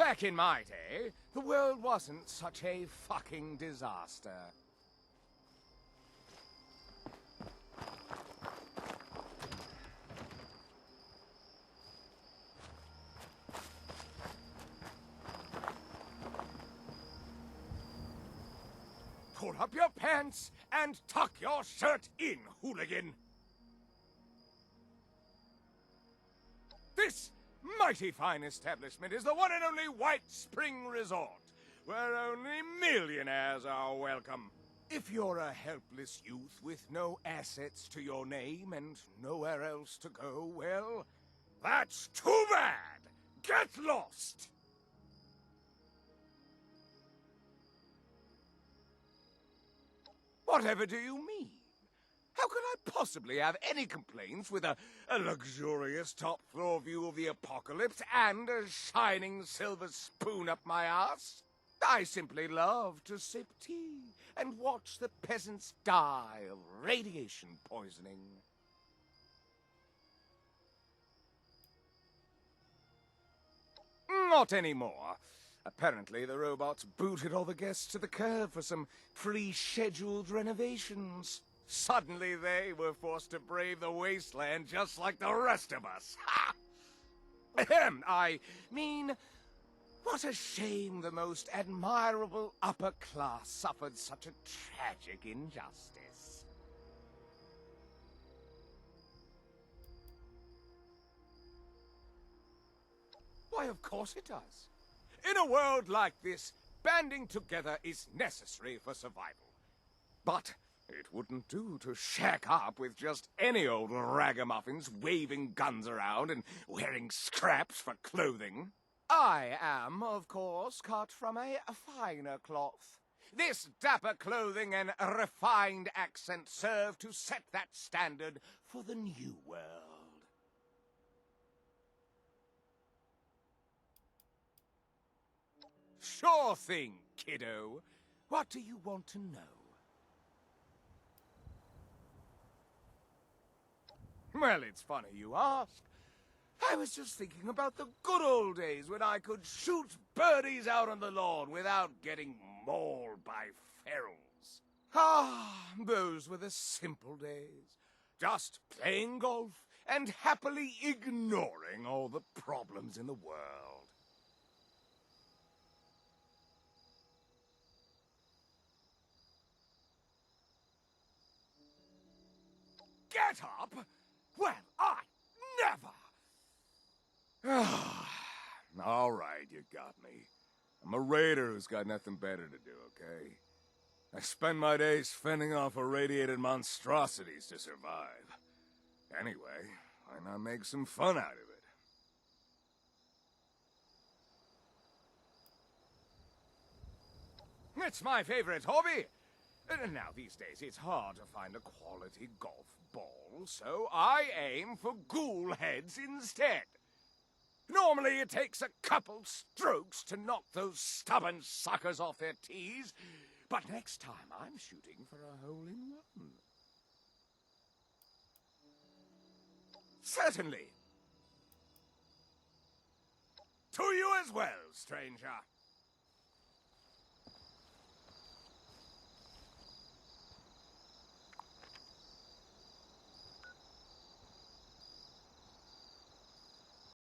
Back in my day, the world wasn't such a fucking disaster. Pull up your pants and tuck your shirt in, hooligan! This mighty fine establishment is the one and only White Spring Resort, where only millionaires are welcome. If you're a helpless youth with no assets to your name and nowhere else to go, well, that's too bad! Get lost! Whatever do you mean? How could I possibly have any complaints with a luxurious top-floor view of the apocalypse and a shining silver spoon up my ass? I simply love to sip tea and watch the peasants die of radiation poisoning. Not anymore. Apparently, the robots booted all the guests to the curb for some pre-scheduled renovations. Suddenly, they were forced to brave the wasteland just like the rest of us. Ha! Ahem, I mean, what a shame the most admirable upper class suffered such a tragic injustice. Why, of course it does. In a world like this, banding together is necessary for survival. But it wouldn't do to shack up with just any old ragamuffins waving guns around and wearing scraps for clothing. I am, of course, cut from a finer cloth. This dapper clothing and refined accent serve to set that standard for the new world. Sure thing, kiddo. What do you want to know? Well, it's funny you ask. I was just thinking about the good old days when I could shoot birdies out on the lawn without getting mauled by ferals. Ah, those were the simple days. Just playing golf and happily ignoring all the problems in the world. Get up? Well, I never! All right, you got me. I'm a raider who's got nothing better to do, okay? I spend my days fending off irradiated monstrosities to survive. Anyway, why not make some fun out of it? It's my favorite hobby. Now, these days, it's hard to find a quality golf ball, so I aim for ghoul heads instead. Normally, it takes a couple strokes to knock those stubborn suckers off their tees, but next time I'm shooting for a hole-in-one. Certainly. To you as well, stranger.